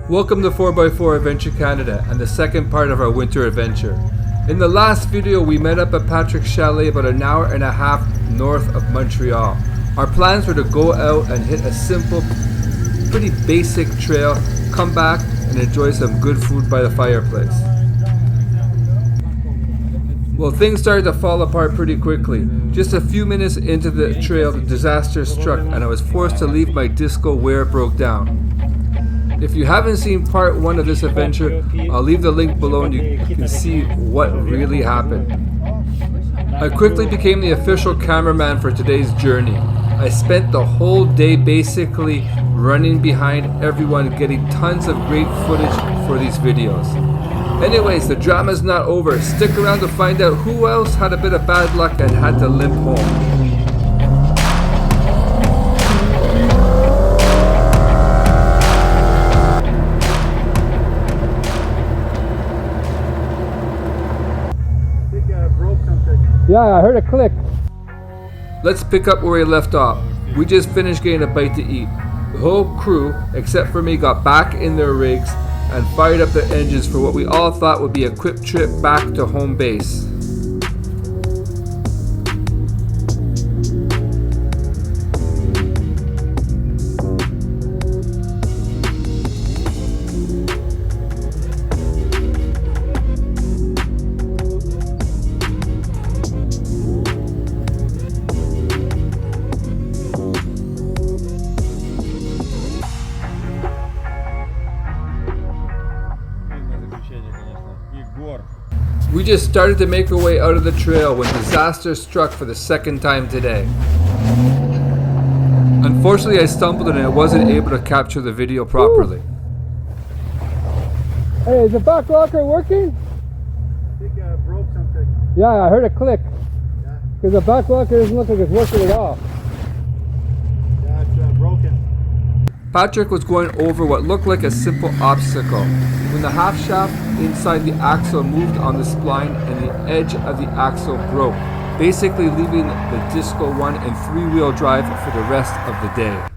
Welcome to 4x4 Adventure Canada and the second part of our winter adventure. In the last video we met up at Patrick's chalet about an hour and a half north of Montreal. Our plans were to go out and hit a simple, pretty basic trail, come back and enjoy some good food by the fireplace. Well, things started to fall apart pretty quickly. Just a few minutes into the trail, the disaster struck and I was forced to leave my disco where it broke down. If you haven't seen part 1 of this adventure, I'll leave the link below and you can see what really happened. I quickly became the official cameraman for today's journey. I spent the whole day basically running behind everyone, getting tons of great footage for these videos. Anyways, the drama's not over. Stick around to find out who else had a bit of bad luck and had to limp home. Yeah, I heard a click. Let's pick up where we left off. We just finished getting a bite to eat. The whole crew, except for me, got back in their rigs and fired up their engines for what we all thought would be a quick trip back to home base. We just started to make our way out of the trail when disaster struck for the second time today. Unfortunately, I stumbled and I wasn't able to capture the video properly. Hey, is the back locker working? I think I broke something. Yeah, I heard a click. Yeah, Because the back locker doesn't look like it's working at all. yeah, it's broken. Patrick was going over what looked like a simple obstacle when the half shaft inside the axle moved on the spline and the edge of the axle broke, basically leaving the Disco 1 in 3-wheel drive for the rest of the day.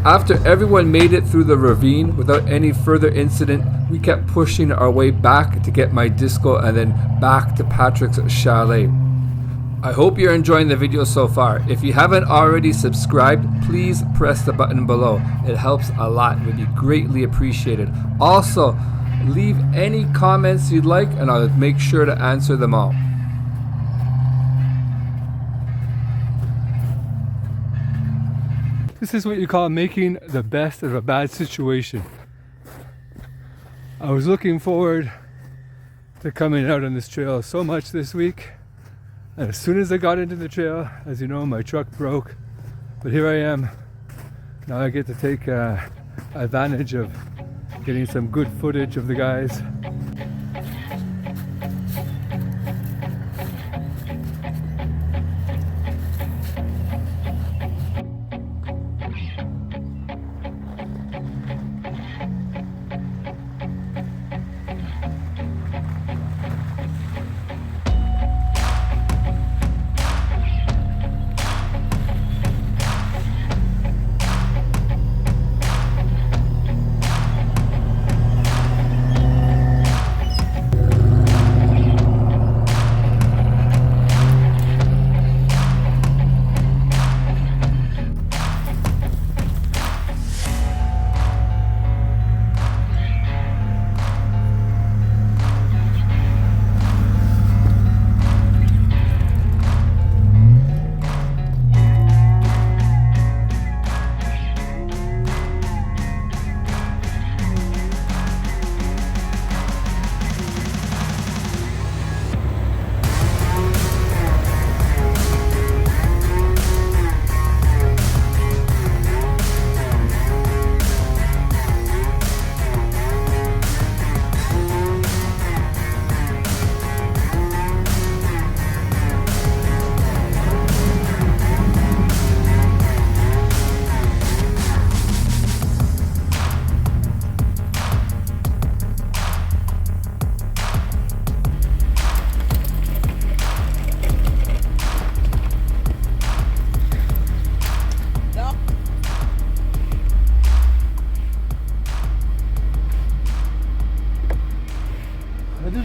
After everyone made it through the ravine without any further incident, we kept pushing our way back to get my disco and then back to Patrick's chalet. I hope you're enjoying the video so far. If you haven't already subscribed, please press the button below. It helps a lot and would be greatly appreciated. Also, leave any comments you'd like and I'll make sure to answer them all. This is what you call making the best of a bad situation. I was looking forward to coming out on this trail so much this week. And as soon as I got into the trail, as you know, my truck broke. But here I am. Now I get to take advantage of getting some good footage of the guys.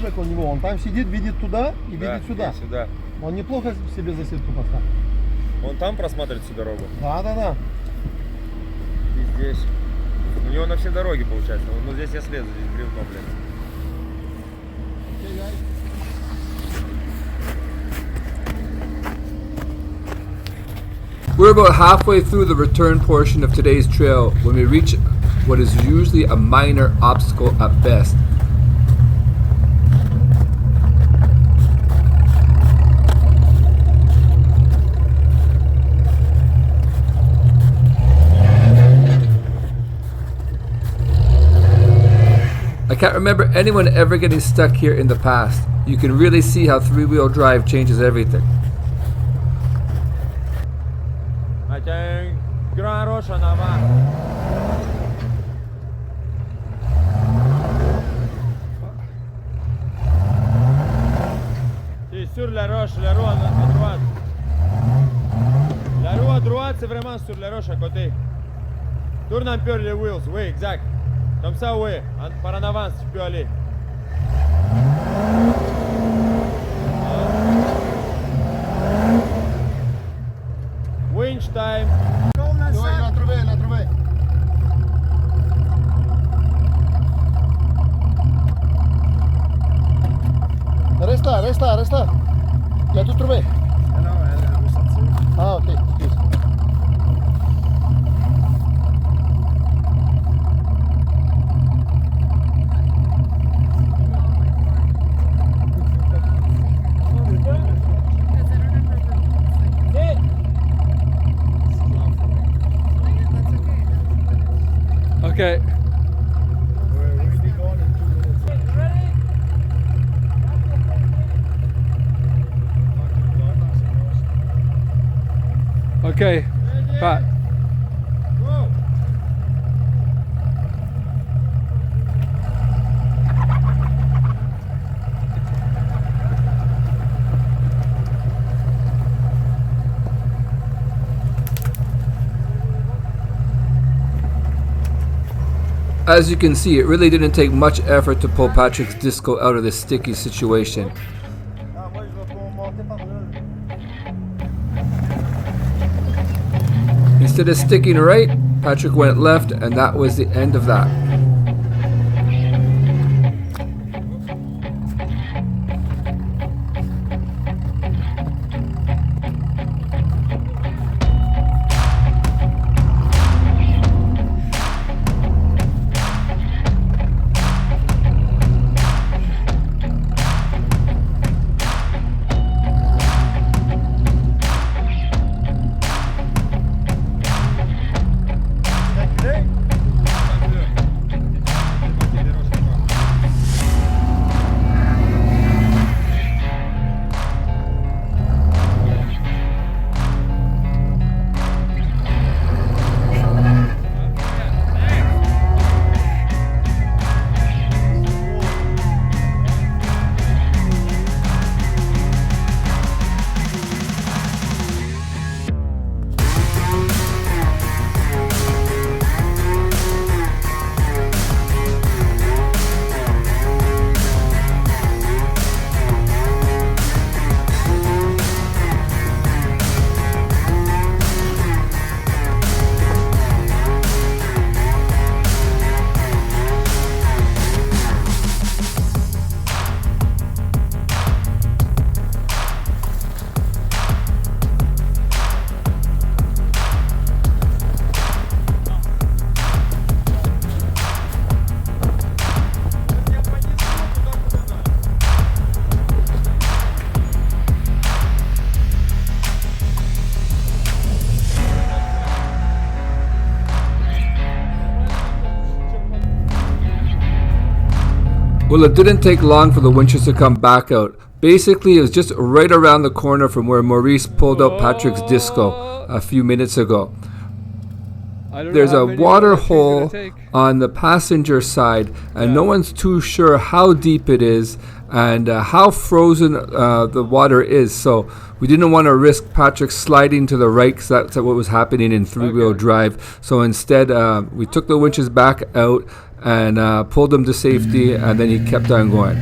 около него. Он там сидит, видит туда и видит сюда. Сюда. Он неплохо себе засидку поставил. Он там просматривает всю дорогу. Да. И здесь. У него на все дороги получается. Ну здесь я слезу, здесь бревно, блин. We're about halfway through the return portion of today's trail when we reach what is usually a minor obstacle at best. I can't remember anyone ever getting stuck here in the past. You can really see how three-wheel drive changes everything. Grand roche en avant. C'est sur la roche, la roue à droite. La roue à droite, c'est vraiment sur la roche à côté. Tourne un peu les wheels, oui, exact. Comme ça, oui, par en avance, tu peux aller. Winch time. La trouvé. Resta. Ya tu trouvé. Ah, ok. Yes. Okay. Okay, Pat. As you can see, it really didn't take much effort to pull Patrick's disco out of this sticky situation. Instead of sticking right, Patrick went left, and that was the end of that. Well, it didn't take long for the winches to come back out. Basically, it was just right around the corner from where Maurice pulled out Patrick's disco a few minutes ago. There's a water hole on the passenger side, and no one's too sure how deep it is and how frozen the water is. So we didn't want to risk Patrick sliding to the right, because that's what was happening in three-wheel drive. So instead, we took the winches back out and pulled them to safety, and then he kept on going.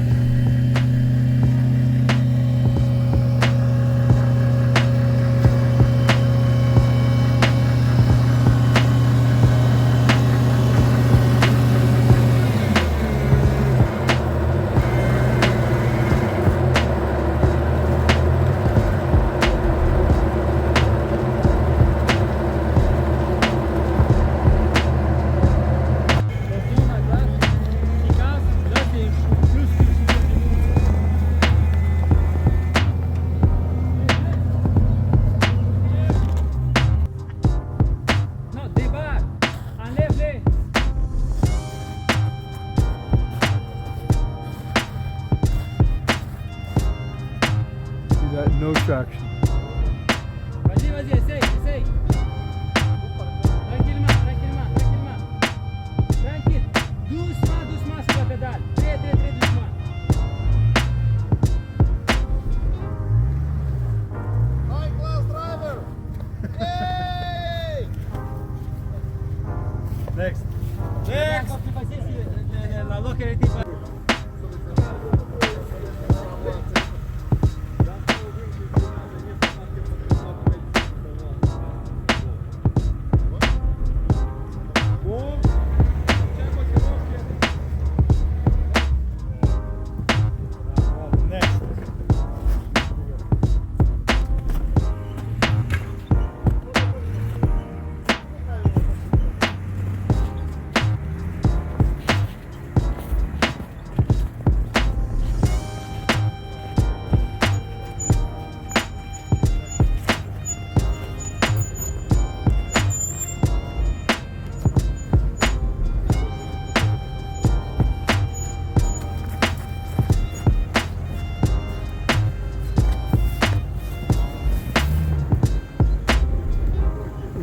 no traction. Vas-y, vas-y, essaye, essaye. Tranquillement, tranquillement, tranquillement. Tranquille. Doucement, doucement sur la pédale. Très, très, très doucement. High class driver! Hey! Next. Next. Encore plus facile si la loque elle était pas.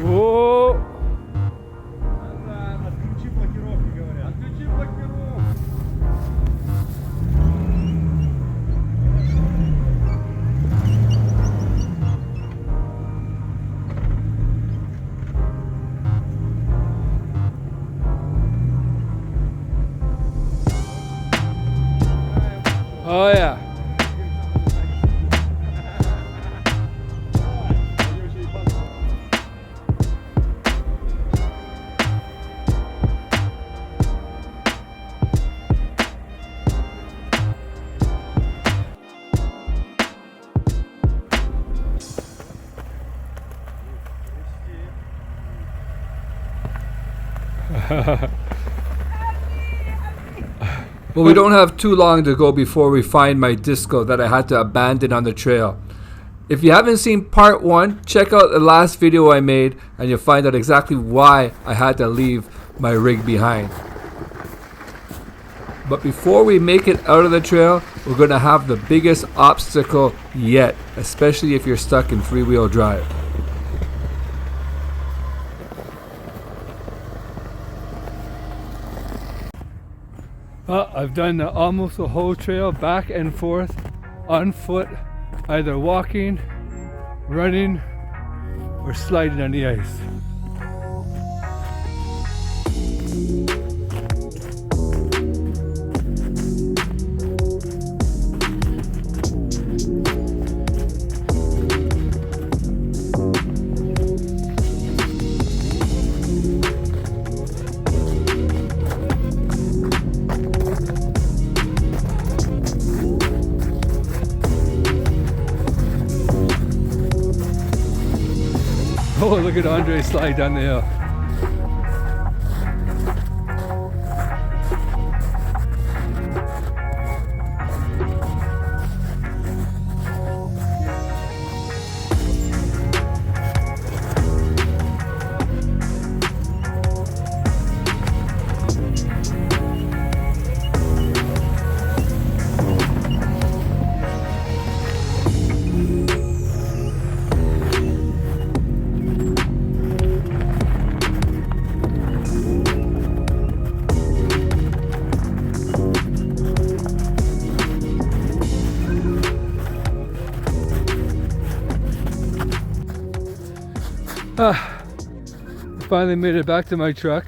Whoa! Отключи блокировки, говорят. Отключи блокировку. Oh yeah. Well, we don't have too long to go before we find my disco that I had to abandon on the trail. If you haven't seen part 1, check out the last video I made and you'll find out exactly why I had to leave my rig behind. But before we make it out of the trail, we're going to have the biggest obstacle yet, especially if you're stuck in 3-wheel drive. I've done almost the whole trail back and forth on foot, either walking, running, or sliding on the ice. Oh, look at Andre slide down the hill. Finally made it back to my truck.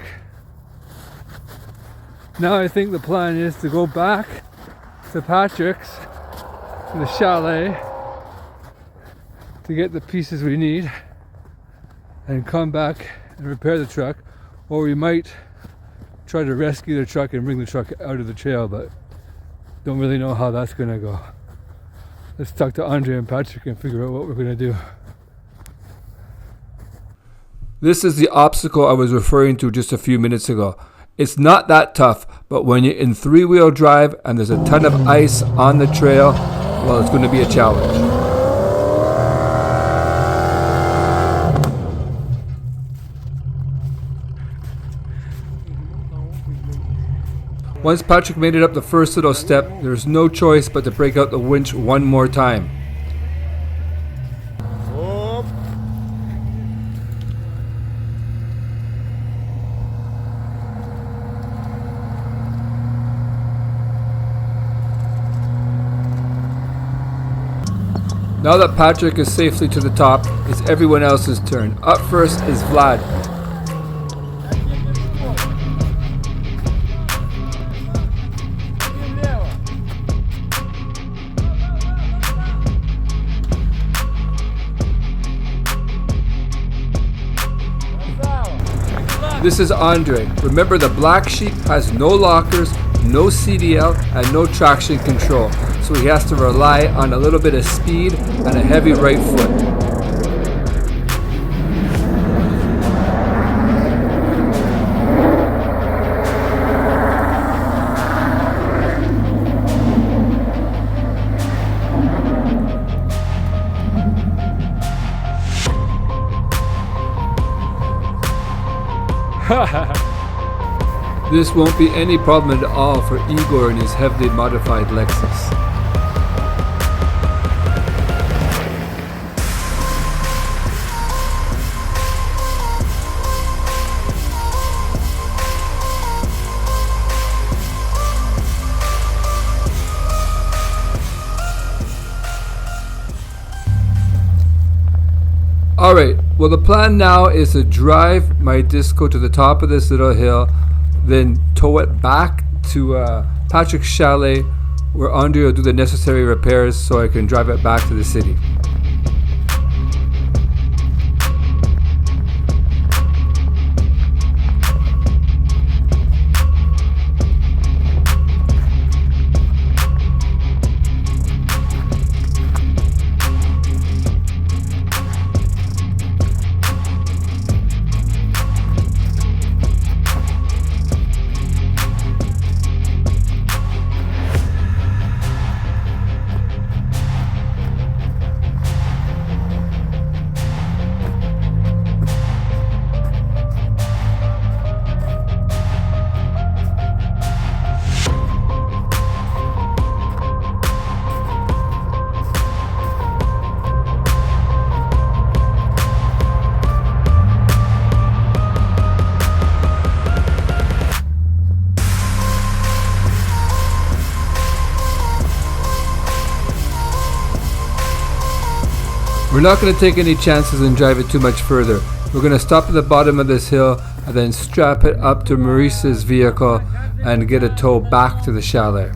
Now I think the plan is to go back to Patrick's, to the chalet, to get the pieces we need and come back and repair the truck, or we might try to rescue the truck and bring the truck out of the trail, but don't really know how that's gonna go. Let's talk to Andre and Patrick and figure out what we're gonna do. This is the obstacle I was referring to just a few minutes ago. It's not that tough, but when you're in 3-wheel drive and there's a ton of ice on the trail, well, it's going to be a challenge. Once Patrick made it up the first little step, there's no choice but to break out the winch one more time. Now that Patrick is safely to the top, it's everyone else's turn. Up first is Vlad. This is Andre. Remember, the black sheep has no lockers, no CDL, and no traction control, so he has to rely on a little bit of speed and a heavy right foot. This won't be any problem at all for Igor and his heavily modified Lexus. Alright, well the plan now is to drive my disco to the top of this little hill, then tow it back to Patrick's chalet where Andre will do the necessary repairs so I can drive it back to the city. We're not going to take any chances and drive it too much further. We're going to stop at the bottom of this hill and then strap it up to Maurice's vehicle and get a tow back to the chalet.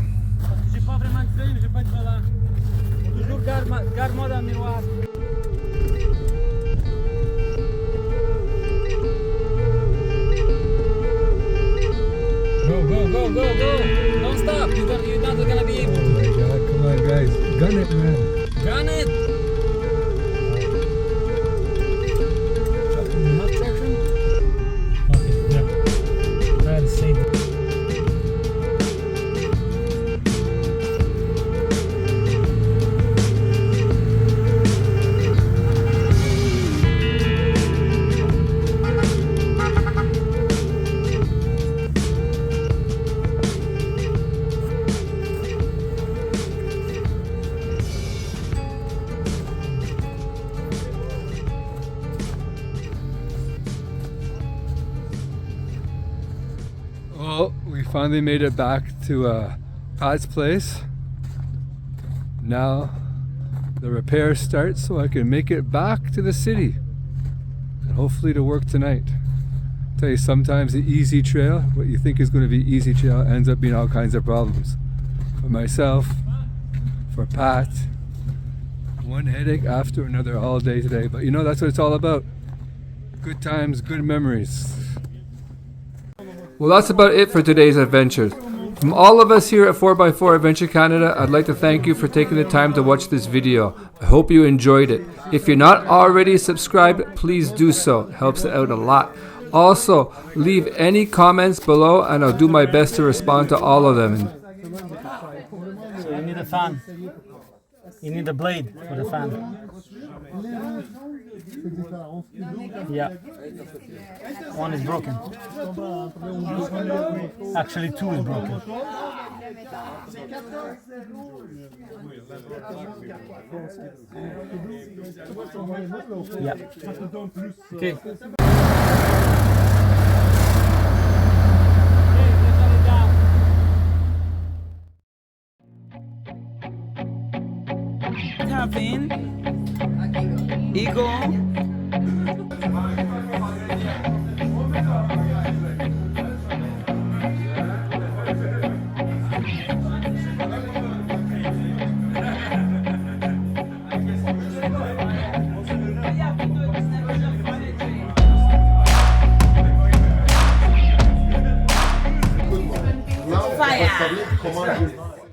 Go. Don't stop. You're not gonna be able to. Oh my god, come on guys. Gun it, man. Gun it. Not traction? Okay, yeah. Try to save it. Well, we finally made it back to Pat's place. Now the repair starts so I can make it back to the city and hopefully to work tonight. Tell you, sometimes the easy trail, what you think is going to be easy trail, ends up being all kinds of problems. For myself, for Pat, one headache after another all day today. But you know, that's what it's all about. Good times, good memories. Well, that's about it for today's adventures. From all of us here at 4x4 Adventure Canada, I'd like to thank you for taking the time to watch this video. I hope you enjoyed it. If you're not already subscribed, please do so. It helps it out a lot. Also, leave any comments below and I'll do my best to respond to all of them. So you need a fan. You need a blade for the fan. Yeah. One is broken. Actually, two is broken. Yeah. Okay. Tap in. Eagle. Now, Fire. command